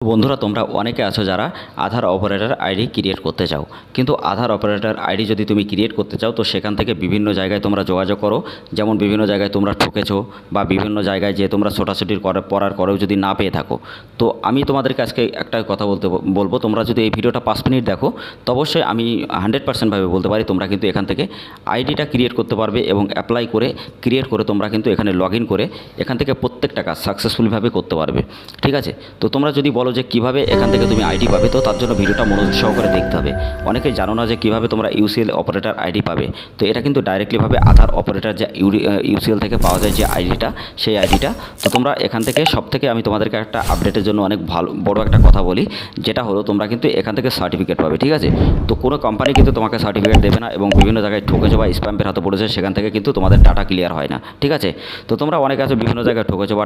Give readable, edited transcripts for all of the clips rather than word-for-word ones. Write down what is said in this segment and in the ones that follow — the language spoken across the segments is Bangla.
বন্ধুরা, তোমরা অনেকে আছো যারা আধার অপারেটর আইডি ক্রিয়েট করতে চাও, কিন্তু আধার অপারেটর আইডি যদি তুমি ক্রিয়েট করতে চাও তো সেখান থেকে বিভিন্ন জায়গায় তোমরা যোগাযোগ করো। যেমন বিভিন্ন জায়গায় তোমরা ঠকেছো বা বিভিন্ন জায়গায় যে তোমরা ছোটাছুটির পড়ার করেও যদি না পেয়ে থাকো, তো আমি তোমাদেরকে আজকে একটা কথা বলবো। তোমরা যদি এই ভিডিওটা 5 মিনিট দেখো তো অবশ্যই আমি 100% ভাবে বলতে পারি তোমরা কিন্তু এখান থেকে আইডিটা ক্রিয়েট করতে পারবে এবং অ্যাপ্লাই করে ক্রিয়েট করে তোমরা কিন্তু এখানে লগ ইন করে এখান থেকে প্রত্যেকটা কাজ সাকসেসফুলিভাবে করতে পারবে। ঠিক আছে, তো তোমরা যদি বলো যে কীভাবে এখান থেকে তুমি আইডি পাবে, তো তার জন্য ভিডিওটা মনোযোগ সহকারে দেখতে হবে। অনেকেই জানো না যে কীভাবে তোমরা ইউসিএল অপারেটর আইডি পাবে। তো এটা কিন্তু ডাইরেক্টলিভাবে আধার অপারেটর যে ইউসিএল থেকে পাওয়া যায় যে আইডিটা, সেই আইডিটা। তো তোমরা এখান থেকে সবথেকে আমি তোমাদেরকে একটা আপডেটের জন্য অনেক বড় একটা কথা বলি, যেটা হলো তোমরা কিন্তু এখান থেকে সার্টিফিকেট পাবে। ঠিক আছে, তো কোনো কোম্পানি কিন্তু তোমাকে সার্টিফিকেট দেবে না এবং বিভিন্ন জায়গায় ঠকেছো বা স্প্যামের হাতে পড়েছে, সেখান থেকে কিন্তু তোমাদের ডাটা ক্লিয়ার হয় না। ঠিক আছে, তো তোমরা অনেকে আছো বিভিন্ন জায়গায় ঠকেছো বা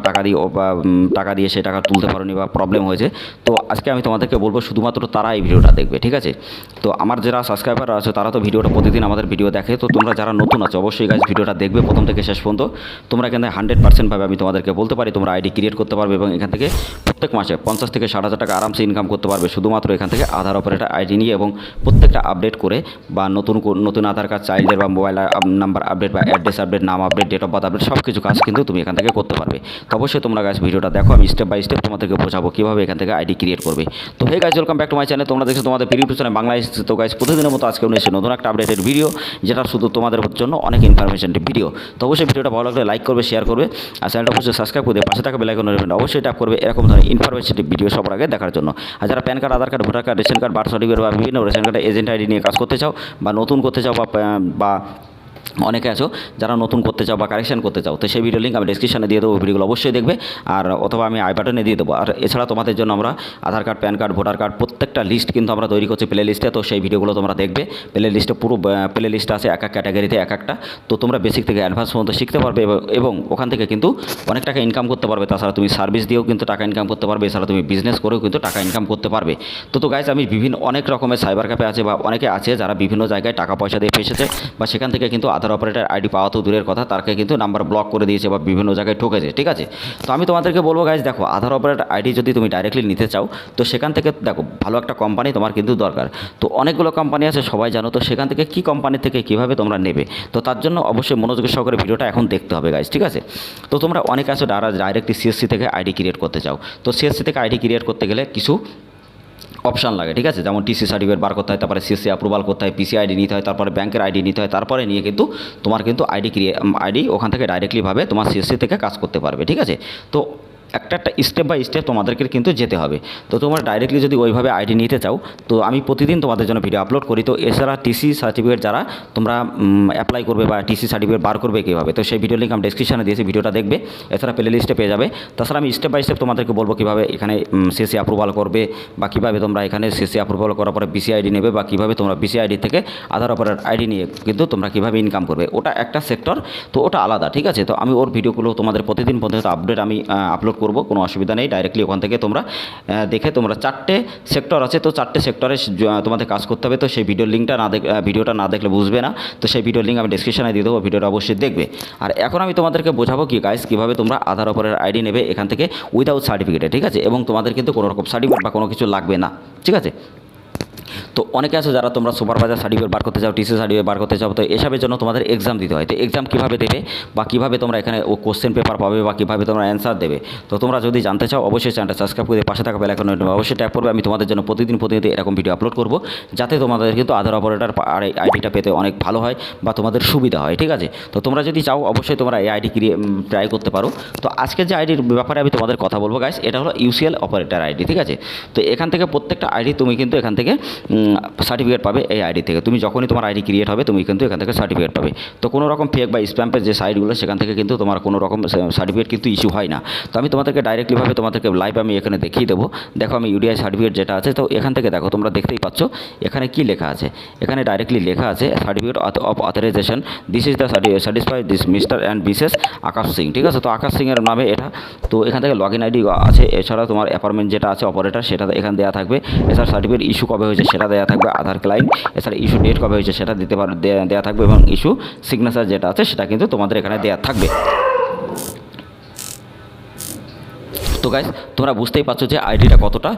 টাকা দিয়ে সেই টাকা তুলতে পারোনি বা প্রবলেম হয়েছে। তো আজকে আমি তোমাদেরকে বলবো শুধুমাত্র তারা এই ভিডিওটা দেখবে। ঠিক আছে, তো আমার যারা সাবস্ক্রাইবার আছে তারা তো ভিডিওটা প্রতিদিন আমাদের ভিডিও দেখে, তো তোমরা যারা নতুন আছো অবশ্যই গাইজ ভিডিওটা দেখবে প্রথম থেকে শেষ পর্যন্ত। তোমরা এখানে 100% ভাবে আমি তোমাদেরকে বলতে পারি তোমরা আইডি ক্রিয়েট করতে পারবে এবং এখান থেকে প্রত্যেক মাসে 50 থেকে 60 হাজার টাকা আরামসে ইনকাম করতে পারবে শুধুমাত্র এখান থেকে আধার অপারেটর আইডি নিয়ে এবং প্রত্যেকটা আপডেট করে বা নতুন আধার কার্ড চাইল্ডের বা মোবাইল নাম্বার আপডেট বা অ্যাড্রেস আপডেট, নাম update, date of birth update, সব কিছু কাজ কিন্তু তুমি এখান থেকে করতে পারবে। তো অবশ্যই তোমরা গাইজ ভিডিওটা দেখো, আমি স্টেপ বাই স্টেপ তোমাদেরকে বোঝাবো কীভাবে এখান থেকে আইডি ক্রিয়েট করবে। তো hey guys, welcome back to my channel. তোমরা দেখছো তোমাদের প্রিয় ইউটিউব চ্যানেল বাংলাদেশ। তো গাইজ প্রতিদিনের মতো আজকে এসে নতুন একটা আপডেটের ভিডিও, যেটা শুধু তোমাদের জন্য অনেক ইনফরমেশনের ভিডিও। তো অবশ্যই ভিডিওটা ভালো লাগলে লাইক করবে, শেয়ার করবে আর চ্যানেলটা অবশ্যই সাবস্ক্রাইব করে পাশে থাকা বেল আইকন অবশ্যই ট্যাপ করবে এরকম ধরনের ইনফরমেশনের ভিডিও সবার আগে দেখার জন্য। আর যারা pan card, Aadhaar card, voter card, ration card, birth certificate বা বিভিন্ন রেশন কার্ডের এজেন্ট আইডি নিয়ে কাজ করতে চাও বা নতুন করতে চাও বা অনেকে আছো যারা নতুন করতে চাও বা কারেকশন করতে চাও, তো সেই ভিডিও লিঙ্ক আমি ডেসক্রিপশনে দিয়ে দেবো, ভিডিওগুলো অবশ্যই দেখবে। আর অথবা আমি আই বাটনে দিয়ে দেবো। আর এছাড়া তোমাদের জন্য আমরা Aadhaar card, pan card, voter card প্রত্যেকটা লিস্ট কিন্তু আমরা তৈরি করছি প্লে লিস্টে। তো সেই ভিডিওগুলো তোমরা দেখবে। প্লে লিস্টে পুরো প্লে লিস্ট আছে এক এক ক্যাটাগরিতে এক একটা। তো তোমরা বেসিক থেকে অ্যাডভান্স পর্যন্ত শিখতে পারবে এবং ওখান থেকে কিন্তু অনেক টাকা ইনকাম করতে পারবে। তাছাড়া তুমি সার্ভিস দিয়েও কিন্তু টাকা ইনকাম করতে পারবে, এছাড়া তুমি বিজনেস করেও কিন্তু টাকা ইনকাম করতে পারবে। তো গাইজ আমি অনেক রকমের সাইবার ক্যাফে আছে বা অনেকে আছে যারা বিভিন্ন জায়গায় টাকা পয়সা দিয়ে ফেসেছে বা সেখান থেকে কিন্তু আধার অপারেটর আইডি পাওয়া তো দূরের কথা, তারকে কিন্তু নাম্বার ব্লক করে দিয়েছে বা বিভিন্ন জায়গায় ঠকেছে। ঠিক আছে, তো আমি তোমাদেরকে বলবো গাইজ, দেখো আধার অপারেটর আইডি যদি তুমি ডাইরেক্টলি নিতে চাও তো সেখান থেকে দেখো ভালো একটা কোম্পানি তোমার কিন্তু দরকার। তো অনেকগুলো কোম্পানি আছে সবাই জানো, তো সেখান থেকে কী কোম্পানি থেকে কীভাবে তোমরা নেবে, তো তার জন্য অবশ্যই মনোযোগ সহকারে ভিডিওটা এখন দেখতে হবে গাইজ। ঠিক আছে, তো তোমরা অনেক আছো যারা ডাইরেক্টলি সিএসসি থেকে আইডি ক্রিয়েট করতে চাও। তো সিএসসি থেকে আইডি ক্রিয়েট করতে গেলে কিছু অপশান লাগে। ঠিক আছে, যেমন টিসি সার্টিফিকেট বার করতে হয়, তারপরে সিএসসি অ্যাপ্রুভাল করতে হয়, পিসি আইডি নিতে হয়, তারপরে ব্যাংকের আইডি নিতে হয়, তারপরে নিয়ে কিন্তু তোমার কিন্তু আইডি ওখান থেকে ডাইরেক্টলিভাবে তোমার সিএসসি থেকে কাজ করতে পারবে। ঠিক আছে, তো একটা স্টেপ বাই স্টেপ তোমাদেরকে কিন্তু যেতে হবে। তো তোমরা ডাইরেক্টলি যদি ওইভাবে আইডি নিতে চাও তো আমি প্রতিদিন তোমাদের জন্য ভিডিও আপলোড করি। তো এছাড়া টিসি সার্টিফিকেট যারা তোমরা অ্যাপ্লাই করবে বা টিসি সার্টিফিকেট বার করবে কীভাবে, তো সেই ভিডিও লিঙ্ক আমি ডেসক্রিপশনে দিয়েছি, ভিডিওটা দেখবে। এছাড়া প্লে লিস্টে পেয়ে যাবে। তাছাড়া আমি স্টেপ বাই স্টেপ তোমাদেরকে বলবো কীভাবে এখানে সিএসসি অ্যাপ্রুভাল করবে বা কীভাবে তোমরা এখানে সিএসসি অ্যাপ্রুভাল করার পরে বিসি আইডি নেবে বা কীভাবে তোমরা বিসি আইডি থেকে আধার অপারেটর আইডি নিয়ে কিন্তু তোমরা কীভাবে ইনকাম করবে। ওটা একটা সেক্টর, তো ওটা আলাদা। ঠিক আছে, তো আমি ওর ভিডিওগুলো তোমাদের প্রতিদিন আপডেট আমি আপলোড করবো, কোনো অসুবিধা নেই। ডাইরেক্টলি ওখান থেকে তোমরা দেখে তোমরা 4টে সেক্টর আছে, তো 4টে সেক্টরে তোমাদের কাজ করতে হবে। তো সেই ভিডিওটা না দেখলে বুঝবে না। তো সেই ভিডিওর লিঙ্ক আমি ডেসক্রিপশনে দিয়ে দেবো, ভিডিওটা অবশ্যই দেখবে। আর এখন আমি তোমাদেরকে বোঝাবো কি গাইস কীভাবে তোমরা আধার অপারেটর আইডি নেবে এখান থেকে উইদাউট সার্টিফিকেটে। ঠিক আছে, এবং তোমাদের কিন্তু কোনো রকম সার্টিফিকেট বা কোনো কিছু লাগবে না। ঠিক আছে, তো অনেকে আছে যারা তোমরা সুপারভাইজার সার্টিফিকেট বার করতে চাও, টিসি সার্টিফিকেট বার করতে চাও, তো এসবের জন্য তোমাদের এক্সাম দিতে হয়। তো এক্সাম কীভাবে দেবে বা কীভাবে তোমরা এখানে কোশ্চেন পেপার পাবে বা কীভাবে তোমরা অ্যান্সার দেবে, তো তোমরা যদি জানতে চাও অবশ্যই চ্যানেলটা সাবস্ক্রাইব করে পাশে থাকা বেল আইকন অবশ্যই ট্যাপ করবে। আমি তোমাদের জন্য প্রতিদিন এরকম ভিডিও আপলোড করব, যাতে তোমাদের কিন্তু আধার অপারেটর আইডিটা পেতে অনেক ভালো হয় বা তোমাদের সুবিধা হয়। ঠিক আছে, তো তোমরা যদি চাও অবশ্যই তোমরা এই আইডি ট্রাই করতে পারো। তো আজকে যে আইডির ব্যাপারে আমি তোমাদের কথা বলবো গাইস, এটা হলো ইউসিএল অপারেটর আইডি। ঠিক আছে, তো এখান থেকে প্রত্যেকটা আইডি তুমি কিন্তু এখান থেকে সার্টিফিকেট পাবে এই আইডি থেকে। তুমি যখনই তোমার আইডি ক্রিয়েট হবে তুমি কিন্তু এখান থেকে সার্টিফিকেট পাবে। তো কোনো রকম ফেক বা স্প্যামের যে সাইটগুলো সেখান থেকে কিন্তু তোমার কোনো রকম সার্টিফিকেট কিন্তু ইস্যু হয় না। তো আমি তোমাদেরকে ডাইরেক্টলিভাবে তোমাদেরকে লাইভ আমি এখানে দেখিয়ে দেবো। দেখো আমি ইউডিআই সার্টিফিকেট যেটা আছে, তো এখান থেকে দেখো তোমরা দেখতেই পাচ্ছ এখানে কি লেখা আছে। এখানে ডাইরেক্টলি লেখা আছে certificate of authorization, this is the certify this mister and missus Akash Singh. ঠিক আছে, তো আকাশ সিংয়ের নামে এটা। তো এখান থেকে লগ ইন আইডি আছে, এছাড়া তোমার অ্যাপার্টমেন্ট যেটা আছে অপারেটর সেটা এখানে দেওয়া থাকবে। এছাড়া সার্টিফিকেট ইস্যু কবে হয়েছে সেটা দেওয়া থাকবে, আধার ক্লাইন্ট, এছাড়া ইস্যু ডেট কবে হয়েছে সেটা দেওয়া থাকবে এবং ইস্যু সিগনেচার যেটা আছে সেটা কিন্তু তোমাদের এখানে দেওয়া থাকবে। তো গাইস তোমরা বুঝতেই পারছো যে আইডিটা কতটা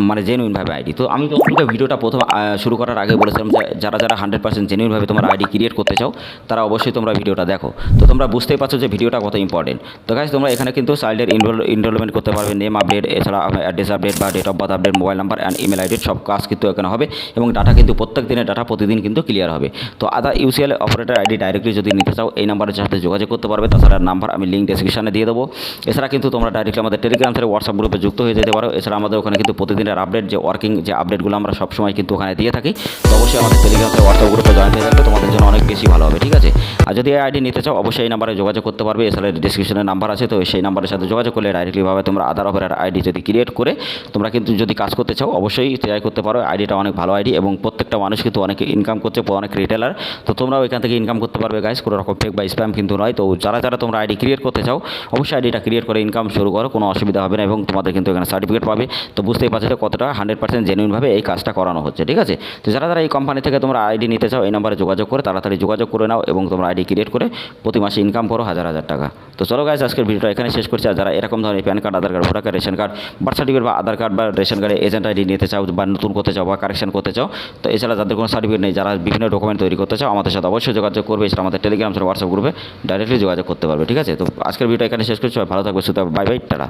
মানে জেনুইনভাবে আইডি। তো আমি তোমাকে ভিডিওটা প্রথম শুরু করার আগে বলেছিলাম যে যারা 100% জেনুইনভাবে তোমার আইডি ক্রিয়েট করতে চাও তারা অবশ্যই তোমরা ভিডিওটা দেখো। তো তোমরা বুঝতেই পারছো যে ভিডিওটা কত ইম্পর্টেন্ট। তো গাইস তোমরা এখানে কিন্তু চাইল্ডের এনরোলমেন্ট করতে পারবে, নেম আপডেট, এছাড়া অ্যাড্রেস আপডেট বা date of birth update, mobile number and email ID সব কাজ কিন্তু এখানে হবে এবং ডাটা কিন্তু প্রত্যেক দিনের ডাটা প্রতিদিন কিন্তু ক্লিয়ার হবে। তো আদার ইউসিএল অপারেটর আইডি ডাইরেক্টলি যদি নিতে চাও এই নাম্বারের সাথে যোগাযোগ করতে পারবে। তাছাড়া নাম্বার আমি লিঙ্ক ডেসক্রিপশনে দিয়ে দেবো। এছাড়া কিন্তু তোমরা ডাইরেক্টলি আমাদের টেলিগ্রাম থেকে হোয়াটসঅ্যাপ গ্রুপে যুক্ত হয়ে যেতে পারো। এছাড়া আমাদের ওখানে কিন্তু প্রতিদিনের আপডেট যে ওয়ার্কিং যে আপডেটগুলো আমরা সবসময় কিন্তু ওখানে দিয়ে থাকি। তো অবশ্যই আমাদের টেলিগ্রাম থেকে হোয়াটসঅ্যাপ গ্রুপে জয়েন হয়ে থাকলে তোমাদের জন্য অনেক বেশি ভালো হবে, ঠিক আছে। আর যদি এই আইডি নিতে চাও অবশ্যই এই নাম্বারে যোগাযোগ করতে পারবে। এছাড়া ডিসক্রিপশনে নাম্বার আছে, তো সেই নাম্বারের সাথে যোগাযোগ করলে ডাইরেক্টলিভাবে তোমরা আধার অপারেটর আইডি যদি ক্রিয়েট করে তোমরা কিন্তু যদি কাজ করতে চাও অবশ্যই ট্রাই করতে পারো। আইডিটা অনেক ভালো আইডি এবং প্রত্যেকটা মানুষ কিন্তু অনেক ইনকাম করছে, অনেক রিটেলার। তো তোমরাও এখান থেকে ইনকাম করতে পারবে গাইস, কোনো রকম ফেক বা স্প্যাম কিন্তু নয়। তো যারা তোমরা আইডি ক্রিয়েট করতে চাও অবশ্যই আইডিটা ক্রিয়েট করে ইনকাম শুরু করো, কোনো অসুবিধা হবে না এবং তোমাদের কিন্তু এখানে সার্টিফিকেট পাবে। তো বুঝতেই পারছো যে কতটা 100% জেনুইনভাবে এই কাজটা করানো হচ্ছে, ঠিক আছে। তো যারা এই কোম্পানি থেকে তোমরা আইডি নিতে চাও এই নাম্বারে যোগাযোগ করে তাড়াতাড়ি যোগাযোগ করে নাও এবং তোমরা আইডি ক্রিয়েট করে প্রতি মাসে ইনকাম করো হাজার টাকা। তো চলো গাইস আজকের ভিডিওটা এখানে শেষ করছি। আর যারা এরকম ধরনের pan card, Aadhaar card, voter card, ration card, birth certificate বা আধার কার্ড বা রেশন কার্ডে এজেন্ট আইডি নিতে চাও বা নতুন করতে চাও বা কারেকশন করতে চাও, তো এছাড়া যাদের কোনো সার্টিফিকেট নেই, যারা বিভিন্ন ডকুমেন্ট তৈরি করতে চাও আমাদের সাথে অবশ্যই যোগাযোগ করবে। এছাড়া আমাদের টেলিগ্রাম হোয়াটসঅ্যাপ গ্রুপে ডাইরেক্টলি যোগাযোগ করতে পারবে, ঠিক আছে। তো আজকের ভিডিওটা এখানে শেষ করছি। ভালো থাকবে, সুতরাং বাই বাই, টাটা।